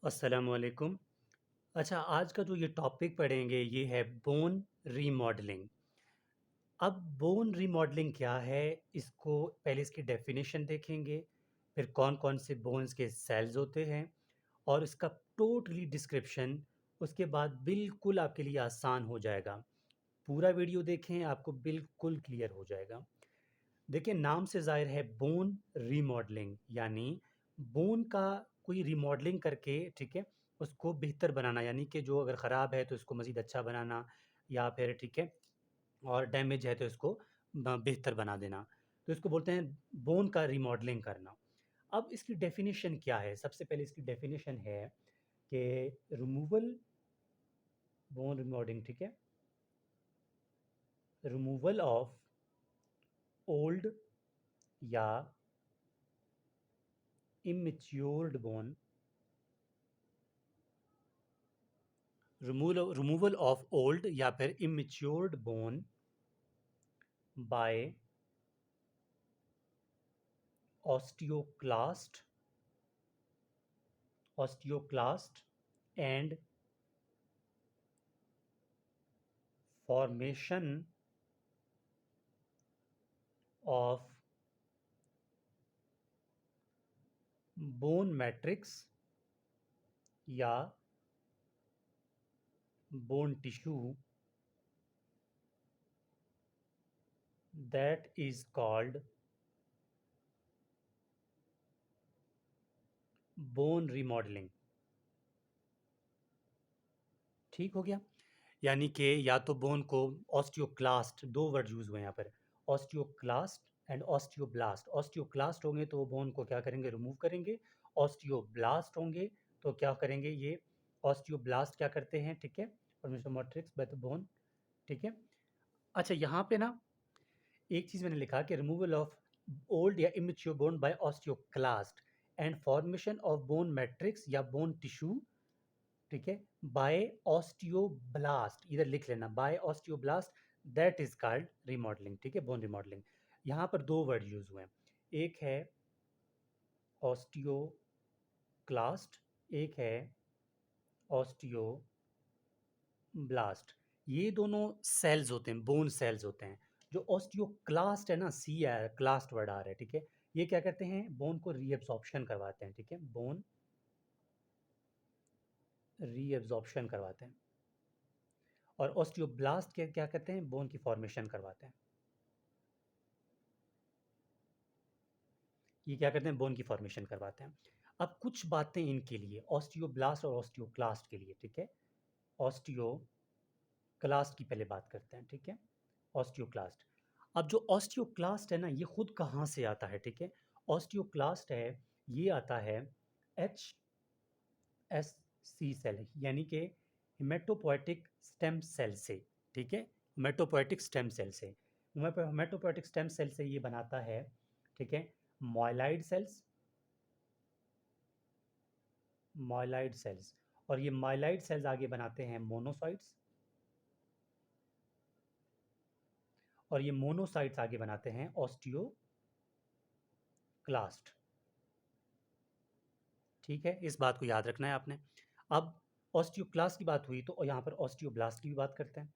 अस्सलामुअलैकुम। अच्छा, आज का जो ये टॉपिक पढ़ेंगे ये है बोन रीमॉडलिंग। अब बोन रीमॉडलिंग क्या है, इसको पहले इसकी डेफिनेशन देखेंगे, फिर कौन-कौन से बोन्स के सेल्स होते हैं और इसका टोटली डिस्क्रिप्शन। उसके बाद बिल्कुल आपके लिए आसान हो जाएगा। पूरा वीडियो देखें, आपको बिल्कुल क्लियर हो जाएगा। देखिए, नाम से ज़ाहिर है बोन रीमॉडलिंग, यानी बोन का कोई रीमॉडलिंग करके, ठीक है, उसको बेहतर बनाना, यानी कि जो अगर ख़राब है तो इसको मज़ीद अच्छा बनाना, या फिर ठीक है, और डैमेज है तो इसको बेहतर बना देना। तो इसको बोलते हैं बोन का रीमॉडलिंग करना। अब इसकी डेफिनेशन क्या है? सबसे पहले इसकी डेफिनेशन है कि रिमूवल, बोन रीमॉडलिंग, ठीक है, रिमूवल ऑफ ओल्ड या immatured bone, removal of old या फिर immatured bone by osteoclast osteoclast and formation of bone matrix या bone tissue that is called bone remodelling. ठीक हो गया। यानी कि या तो बोन को ऑस्टियोक्लास्ट, दो वर्ड यूज हुए यहाँ पर, ऑस्टियोक्लास्ट एंड ऑस्टियोब्लास्ट। ऑस्टियोक्लास्ट होंगे तो वो बोन को क्या करेंगे, रिमूव करेंगे। ऑस्टियोब्लास्ट होंगे तो क्या करेंगे, ये ऑस्टियोब्लास्ट क्या करते हैं, ठीक है, formation matrix by the bone. ठीक है। अच्छा, यहाँ पे ना एक चीज़ मैंने लिखा कि रिमूवल ऑफ ओल्ड या immature bone by osteoclast and formation of bone matrix या बोन टिश्यू, ठीक है, बाय ऑस्टियोब्लास्ट, इधर लिख लेना, by osteoblast, that is called remodelling. ठीक है, बोन रिमॉडलिंग। यहाँ पर दो वर्ड यूज हुए हैं, एक है ऑस्टियोक्लास्ट, एक है ऑस्टियोब्लास्ट। ये दोनों सेल्स होते हैं, बोन सेल्स होते हैं। जो ऑस्टियोक्लास्ट है ना, सी है, क्लास्ट वर्ड आ रहा है, ठीक है, ये क्या करते हैं, बोन को रीएब्सॉर्प्शन करवाते हैं। ठीक है, बोन रीएब्सॉर्प्शन करवाते हैं। और ऑस्टियोब्लास्ट के क्या करते हैं, बोन की फॉर्मेशन करवाते हैं। ये क्या करते हैं, बोन की फॉर्मेशन करवाते हैं। अब कुछ बातें इनके लिए, ऑस्टियोब्लास्ट और ऑस्टियोक्लास्ट के लिए, ठीक है। ऑस्टियोक्लास्ट की पहले बात करते हैं, ठीक है, ऑस्टियोक्लास्ट। अब जो ऑस्टियोक्लास्ट है ना, ये खुद कहाँ से आता है, ठीक है, ऑस्टियोक्लास्ट है, ये आता है एच एस सी सेल, यानी कि हिमेटोपोएटिक स्टेम सेल से। ठीक है, हिमेटोपोएटिक स्टेम सेल से, हिमेटोपोएटिक स्टेम सेल से ये बनाता है, ठीक है, मॉयलाइड सेल्स, मॉयलाइड सेल्स। और ये माइलाइड सेल्स आगे बनाते हैं मोनोसाइट्स, और ये मोनोसाइट्स आगे बनाते हैं ऑस्टियोक्लास्ट। ठीक है, इस बात को याद रखना है आपने। अब ऑस्टियोक्लास्ट की बात हुई तो यहाँ पर ऑस्टियोब्लास्ट की भी बात करते हैं।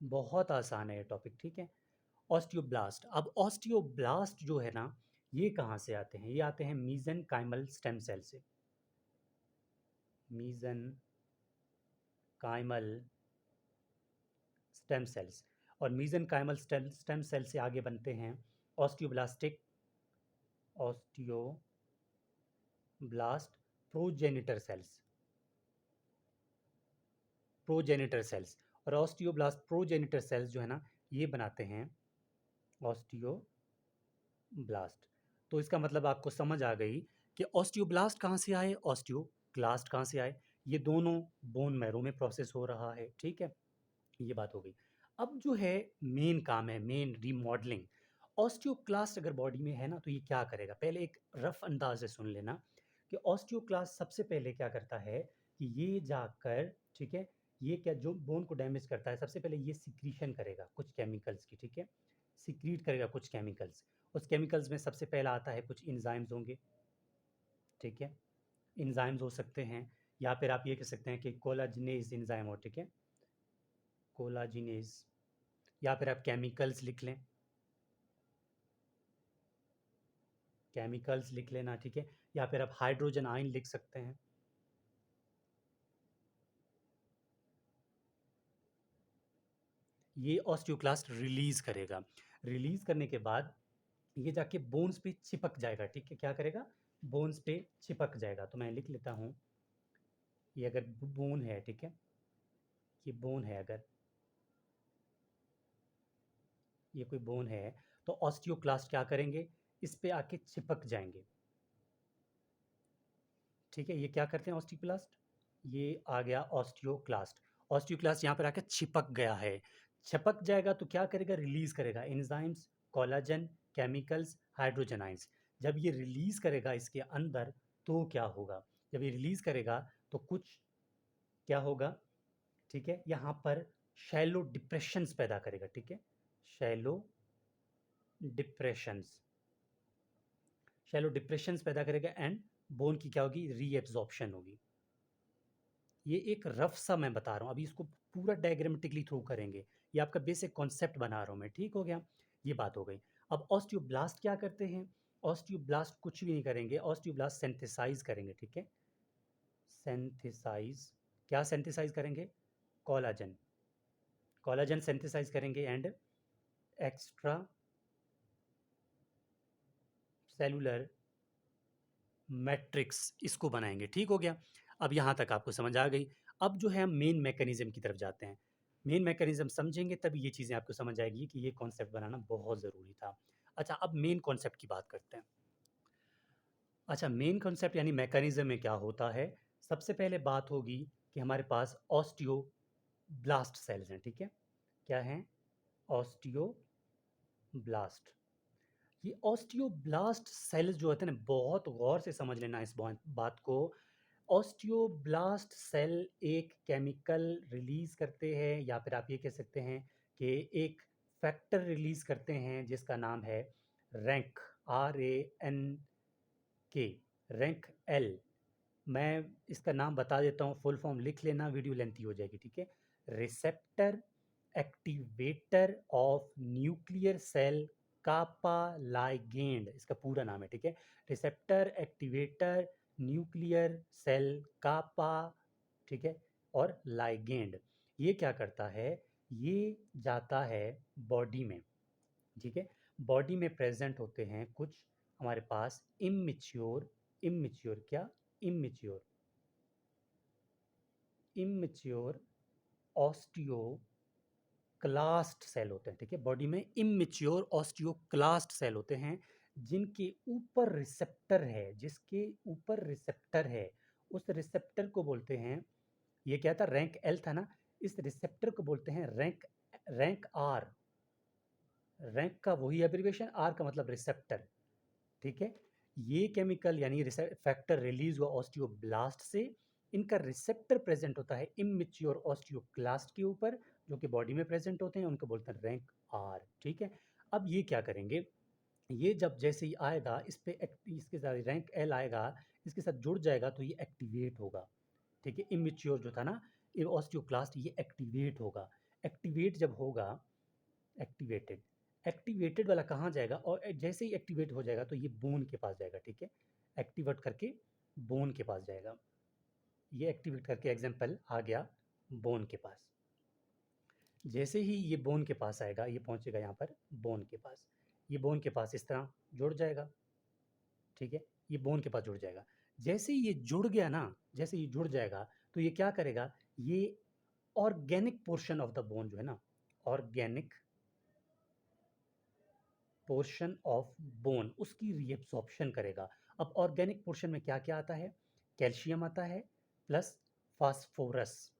बहुत आसान है ये टॉपिक, ठीक है। ऑस्टियोब्लास्ट, अब ऑस्टियोब्लास्ट जो है ना, ये कहाँ से आते हैं, ये आते हैं मीजन काइमल स्टेम सेल से, मीजन काइमल स्टेम सेल्स। और मीजन काइमल स्टेम सेल से आगे बनते हैं osteoblastic, osteoblast progenitor cells, progenitor cells. और ऑस्टियोब्लास्ट प्रोजेनिटर सेल्स जो है ना, ये बनाते हैं ऑस्टियोब्लास्ट। तो इसका मतलब आपको समझ आ गई कि ऑस्टियोब्लास्ट कहाँ से आए, ऑस्टियोक्लास्ट कहाँ से आए। ये दोनों बोन मैरो में प्रोसेस हो रहा है, ठीक है, ये बात हो गई। अब जो है मेन काम है, मेन रीमॉडलिंग। ऑस्टियोक्लास्ट अगर बॉडी में है ना, तो ये क्या करेगा, पहले एक रफ अंदाज से सुन लेना कि ऑस्टियोक्लास्ट सबसे पहले क्या करता है कि ये जाकर, ठीक है, ये क्या जो बोन को डैमेज करता है, सबसे पहले ये सिक्रीशन करेगा कुछ केमिकल्स की, ठीक है, सिक्रीट करेगा कुछ केमिकल्स। उस केमिकल्स में सबसे पहला आता है कुछ इंजाइम्स होंगे, ठीक है? एंजाइम्स हो सकते हैं, या फिर आप ये कह सकते हैं कि कोलाजिनेज एंजाइम हो, ठीक है? कोलाजिनेज, या फिर आप केमिकल्स लिख लें, केमिकल्स लिख लेना, ठीक है? या फिर आप हाइड्रोजन आयन लिख सकते हैं। ये ऑस्टियोक्लास्ट रिलीज करेगा। रिलीज करने के बाद ये जाके बोन्स पे चिपक जाएगा, ठीक है? क्या करेगा? बोन्स पे चिपक जाएगा। तो मैं लिख लेता हूँ, ये अगर बोन है, ठीक है? ये बोन है, अगर ये कोई बोन है, तो ऑस्टियोक्लास्ट क्या करेंगे? इस पे आके चिपक जाएंगे, ठीक है? ये क्या करते हैं ऑस्टियोक्लास्ट? ये आ गया ऑस्टियोक्लास्ट। ऑस्टियोक्लास्ट यहाँ पर आके चिपक गया है। चिपक जाएगा तो क्या करेगा? रिलीज करेगा enzymes, collagen, chemicals, hydrogen ions. जब ये रिलीज करेगा इसके अंदर, तो क्या होगा? जब ये रिलीज करेगा तो कुछ क्या होगा, ठीक है? यहाँ पर शैलो डिप्रेशंस पैदा करेगा, ठीक है? शैलो डिप्रेशंस, शैलो डिप्रेशंस पैदा करेगा, एंड बोन की क्या होगी? रीएब्जॉर्प्शन होगी। ये एक रफ सा मैं बता रहा हूँ, अभी इसको पूरा डायग्रामेटिकली थ्रू करेंगे। ये आपका बेसिक कॉन्सेप्ट बना रहा हूँ मैं, ठीक हो गया? ये बात हो गई। अब ऑस्टियोब्लास्ट क्या करते हैं? ऑस्टियोब्लास्ट कुछ भी नहीं करेंगे, ऑस्टियोब्लास्ट सिंथेसाइज करेंगे, ठीक है? सिंथेसाइज, क्या सिंथेसाइज करेंगे? कोलाजन, कोलाजन सिंथेसाइज करेंगे, एंड एक्स्ट्रा सेलुलर मैट्रिक्स इसको बनाएंगे, ठीक हो गया? अब यहाँ तक आपको समझ आ गई। अब जो है हम मेन मैकेनिज्म की तरफ जाते हैं। मेन मैकेनिज्म समझेंगे तभी ये चीज़ें आपको समझ आएगी कि ये कॉन्सेप्ट बनाना बहुत ज़रूरी था। अच्छा, अब मेन कॉन्सेप्ट की बात करते हैं। अच्छा, मेन कॉन्सेप्ट यानी मैकेनिज्म में क्या होता है? सबसे पहले बात होगी कि हमारे पास ऑस्टियोब्लास्ट सेल्स हैं, ठीक है? क्या हैं? ऑस्टियोब्लास्ट। ये ऑस्टियोब्लास्ट सेल्स जो होते हैं ना, बहुत गौर से समझ लेना इस बात को। ऑस्टियोब्लास्ट सेल एक केमिकल रिलीज करते हैं, या फिर आप ये कह सकते हैं कि एक फैक्टर रिलीज करते हैं जिसका नाम है रैंक, RANK, रैंक एल। मैं इसका नाम बता देता हूँ, फुल फॉर्म लिख लेना, वीडियो लेंथी हो जाएगी, ठीक है? Receptor activator of nuclear cell kappa ligand, इसका पूरा नाम है, ठीक है? Receptor activator nuclear cell kappa, ठीक है? और लाइगेंड। ये क्या करता है? ये जाता है बॉडी में, ठीक है? बॉडी में प्रेजेंट होते हैं कुछ हमारे पास इममेच्योर, इममेच्योर क्या? इममेच्योर, इममेच्योर ऑस्टियोक्लास्ट सेल होते हैं, ठीक है? बॉडी में इममेच्योर ऑस्टियोक्लास्ट सेल होते हैं जिनके ऊपर रिसेप्टर है, जिसके ऊपर रिसेप्टर है, उस रिसेप्टर को बोलते हैं, ये क्या था? रैंक एल था ना? इस रिसेप्टर को बोलते हैं रैंक, रैंक आर। रैंक का वही एब्रिविएशन, आर का मतलब रिसेप्टर, ठीक है? ये केमिकल यानी फैक्टर रिलीज हुआ ऑस्टियोब्लास्ट से, इनका रिसेप्टर प्रेजेंट होता है इममेच्योर ऑस्टियोक्लास्ट के ऊपर, जो कि बॉडी में प्रेजेंट होते हैं, उनको बोलते हैं रैंक आर, ठीक है? अब ये क्या करेंगे? ये जब जैसे ही आएगा इस पे इसके साथ रैंक एल आएगा, इसके साथ जुड़ जाएगा तो ये एक्टिवेट होगा, ठीक है? इमेच्योर जो था ना, ये ऑस्टियोक्लास्ट, ये एक्टिवेट होगा। एक्टिवेट जब होगा, एक्टिवेटेड, एक्टिवेटेड वाला कहाँ जाएगा? और जैसे ही एक्टिवेट हो जाएगा तो ये बोन के पास जाएगा, ठीक है? एक्टिवेट करके बोन के पास जाएगा। ये एक्टिवेट करके एग्जाम्पल आ गया बोन के पास। जैसे ही ये बोन के पास आएगा, ये पहुंचेगा यहाँ पर बोन के पास, ये बोन के पास इस तरह जुड़ जाएगा, ठीक है? ये बोन के पास जुड़ जाएगा। जैसे ही ये जुड़ गया ना, जैसे ये जुड़ जाएगा तो ये क्या करेगा? ये organic portion of the bone जो है ना, ऑर्गेनिक पोर्शन ऑफ बोन, उसकी रीएब्सॉर्प्शन करेगा। अब ऑर्गेनिक पोर्शन में क्या क्या आता है? कैल्शियम आता है प्लस फास्फोरस।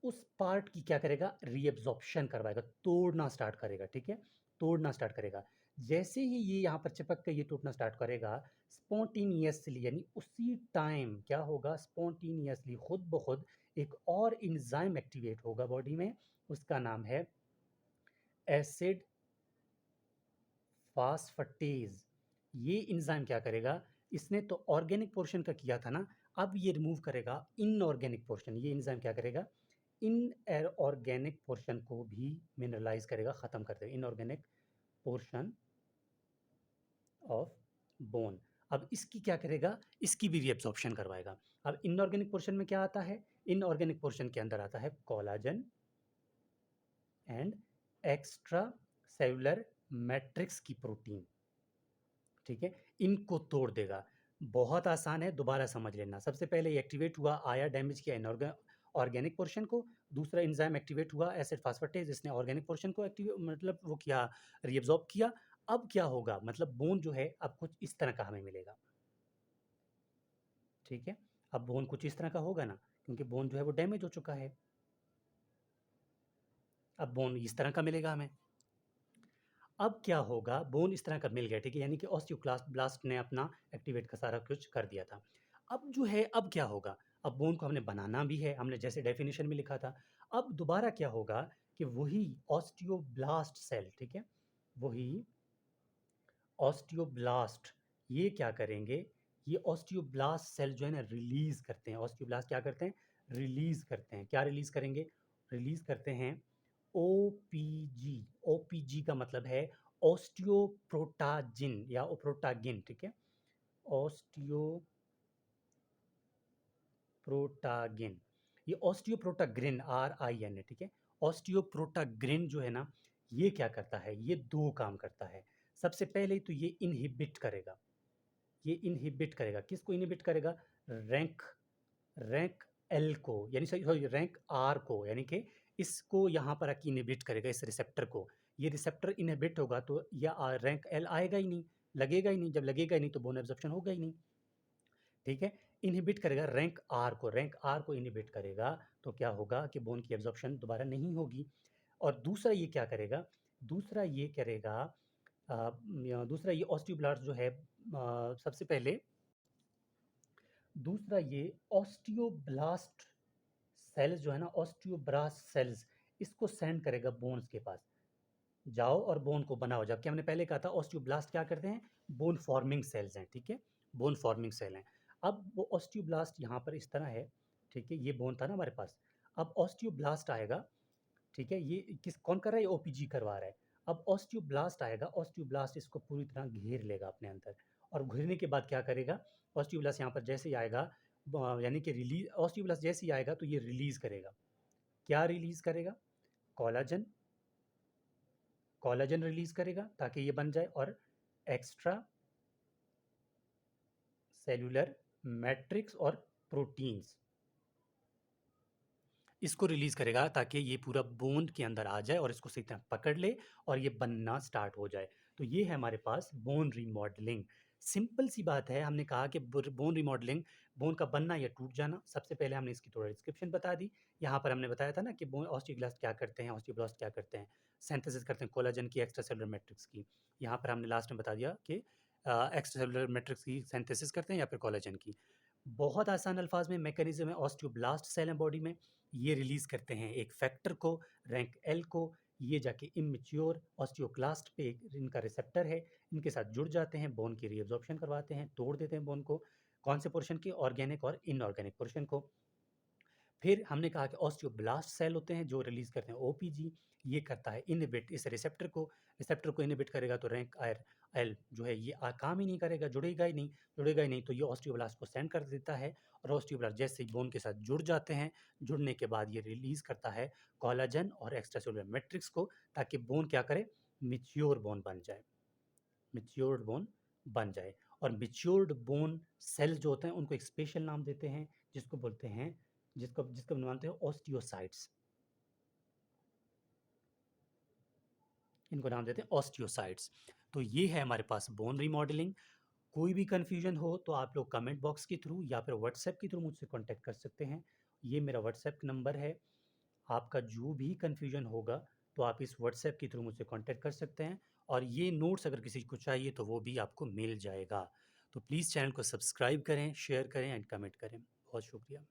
उस पार्ट की क्या करेगा? रीएब्सॉर्प्शन करवाएगा, तोड़ना स्टार्ट करेगा, ठीक है? तोड़ना स्टार्ट करेगा। जैसे ही ये यहाँ पर चिपक के ये टूटना स्टार्ट करेगा, स्पॉन्टेनियसली यानी उसी टाइम क्या होगा? स्पॉन्टेनियसली, खुद ब खुद एक और इंजाइम एक्टिवेट होगा बॉडी में, उसका नाम है एसिड फास्फेटेज। ये एंजाइम क्या करेगा, इसने तो ऑर्गेनिक पोर्शन का किया था ना, अब ये रिमूव करेगा इनऑर्गेनिक पोर्शन। ये एंजाइम क्या करेगा, इन ऑर्गेनिक पोर्शन को भी मिनरलाइज करेगा, ख़त्म कर देगा, इनऑर्गेनिक पोर्शन ऑफ बोन। अब इसकी क्या करेगा, इसकी भी रीअब्जॉर्प्शन करवाएगा। अब इनऑर्गेनिक पोर्शन में क्या आता है, इनऑर्गेनिक पोर्शन के अंदर आता है collagen and extra cellular matrix की प्रोटीन। ठीक है, इनको तोड़ देगा। बहुत आसान है, दोबारा समझ लेना। सबसे पहले ये एक्टिवेट हुआ, आया, डैमेज किया ऑर्गेनिक पोर्शन को। दूसरा एंजाइम एक्टिवेट हुआ एसिड फास्फेटेज, जिसने ऑर्गेनिक पोर्शन को एक्टिवेट मतलब वो किया, रीअब्जॉर्ब किया। अब क्या होगा, मतलब बोन जो है अब कुछ इस तरह का हमें मिलेगा। ठीक है, अब बोन कुछ इस तरह का होगा ना, क्योंकि बोन जो है वो डैमेज हो चुका है। अब बोन इस तरह का मिलेगा हमें। अब क्या होगा, बोन इस तरह का मिल गया, ठीक है, यानी कि ऑस्टियोक्लास्ट ब्लास्ट ने अपना एक्टिवेट का सारा कुछ कर दिया था। अब जो है, अब क्या होगा, अब बोन को हमने बनाना भी है, हमने जैसे डेफिनेशन में लिखा था। अब दोबारा क्या होगा कि वही ऑस्टियोब्लास्ट सेल, ठीक है, वही ऑस्टियोब्लास्ट, ये क्या करेंगे, ये ऑस्टियोब्लास्ट सेल जो है ना रिलीज करते हैं। ऑस्टियोब्लास्ट क्या करते हैं, रिलीज करते हैं। क्या रिलीज करेंगे, रिलीज करते हैं ओपीजी। ओपीजी का मतलब है ऑस्टियोप्रोटाजिन या प्रोटागिन, ठीक है, ऑस्टियोप्रोटागिन। ये ऑस्टियोप्रोटाग्रिन, RIN है, ठीक है। ऑस्टियोप्रोटाग्रिन जो है ना, ये क्या करता है, ये दो काम करता है। सबसे पहले तो ये इनहिबिट करेगा, ये इनहिबिट करेगा, किसको इनहिबिट करेगा, रैंक रैंक एल को, यानी सॉरी रैंक आर को, यानी कि इसको यहाँ पर आके इनहिबिट करेगा, इस रिसेप्टर को। ये रिसेप्टर इनहिबिट होगा तो यह रैंक एल आएगा ही नहीं, लगेगा ही नहीं। जब लगेगा ही नहीं तो बोन एब्जॉर्प्शन होगा ही नहीं। ठीक है, इनहिबिट करेगा रैंक आर को, रैंक आर को इनहिबिट करेगा, तो क्या होगा कि बोन की एब्जॉर्प्शन दोबारा नहीं होगी। और दूसरा ये क्या करेगा, दूसरा ये करेगा, दूसरा ये ऑस्टियोब्लास्ट जो है, सबसे पहले दूसरा ये ऑस्टियोब्लास्ट सेल्स जो है ना, ऑस्टियोब्लास्ट सेल्स, इसको सेंड करेगा बोन्स के पास, जाओ और बोन को बनाओ। जबकि हमने पहले कहा था ऑस्टियोब्लास्ट क्या करते हैं, बोन फॉर्मिंग सेल्स हैं, ठीक है, बोन फॉर्मिंग सेल हैं। अब वो ऑस्टियोब्लास्ट यहाँ पर इस तरह है, ठीक है, ये बोन था ना हमारे पास। अब ऑस्टियोब्लास्ट आएगा, ठीक है, ये किस कौन कर रहा है, ओपीजी करवा रहा है। अब ऑस्टियोब्लास्ट आएगा, ऑस्टियोब्लास्ट इसको पूरी तरह घेर लेगा अपने अंदर, और घेरने के बाद क्या करेगा, ऑस्टियोब्लास्ट यहाँ पर जैसे ही आएगा, यानी कि रिलीज, ऑस्टियोब्लास्ट जैसे ही आएगा तो ये रिलीज करेगा। क्या रिलीज करेगा, कोलाजन, कोलाजन रिलीज करेगा ताकि ये बन जाए, और एक्स्ट्रा सेलुलर मैट्रिक्स और प्रोटीन्स, इसको रिलीज करेगा ताकि ये पूरा बोन के अंदर आ जाए और इसको सही तरह पकड़ ले और ये बनना स्टार्ट हो जाए। तो ये है हमारे पास बोन रीमॉडलिंग। सिंपल सी बात है, हमने कहा कि बोन रीमॉडलिंग, बोन का बनना या टूट जाना। सबसे पहले हमने इसकी थोड़ा डिस्क्रिप्शन बता दी। यहाँ पर हमने बताया था ना कि बोन ऑस्टियोब्लास्ट क्या करते हैं, ऑस्टियोब्लास्ट क्या करते हैं, सिंथेसिस करते हैं कोलाजन की, एक्स्ट्रा सेलुलर मैट्रिक्स की। यहाँ पर हमने लास्ट में बता दिया कि एक्स्ट्रा सेलुलर मैट्रिक्स की सिंथेसिस करते हैं या फिर कोलाजन की। बहुत आसान अल्फाज में मैकेनिज्म है, ऑस्टियोब्लास्ट सेल है बॉडी में, ये रिलीज करते हैं एक फैक्टर को, रैंक एल को। ये जाके इमेच्योर ऑस्टियोक्लास्ट पे इनका रिसेप्टर है, इनके साथ जुड़ जाते हैं, बोन की रीअब्जॉर्प्शन करवाते हैं, तोड़ देते हैं बोन को। कौन से पोर्शन की, ऑर्गेनिक और इनऑर्गेनिक पोर्शन को। फिर हमने कहा कि ऑस्टियोब्लास्ट सेल होते हैं जो रिलीज करते हैं ओपीजी, ये करता है इनहिबिट इस रिसेप्टर को इनहिबिट करेगा तो रैंक आर एल जो है ये काम ही नहीं करेगा, जुड़ेगा ही नहीं, जुड़ेगा ही नहीं तो ये ऑस्टियोब्लास्ट को सेंड कर देता है, और ऑस्टियोब्लास्ट जैसे ही बोन के साथ जुड़ जाते हैं, जुड़ने के बाद ये रिलीज करता है कोलाजन और एक्स्ट्रासेलुलर मैट्रिक्स को, ताकि बोन क्या करे, मिच्योर बोन बन जाए, मिच्योर्ड बोन बन जाए। और मिच्योर्ड बोन सेल्स जो होते हैं उनको एक स्पेशल नाम देते हैं, जिसको बोलते हैं, जिसको जिसको मानते हैं ऑस्टियोसाइट्स, इनको नाम देते हैं ऑस्टियोसाइट्स। तो ये है हमारे पास बोन रीमॉडलिंग। कोई भी कन्फ्यूजन हो तो आप लोग कमेंट बॉक्स के थ्रू या फिर व्हाट्सएप के थ्रू मुझसे कांटेक्ट कर सकते हैं। ये मेरा व्हाट्सएप नंबर है। आपका जो भी कन्फ्यूजन होगा तो आप इस व्हाट्सएप के थ्रू मुझसे कांटेक्ट कर सकते हैं, और ये नोट्स अगर किसी को चाहिए तो वो भी आपको मिल जाएगा। तो प्लीज़ चैनल को सब्सक्राइब करें, शेयर करें एंड कमेंट करें। बहुत शुक्रिया।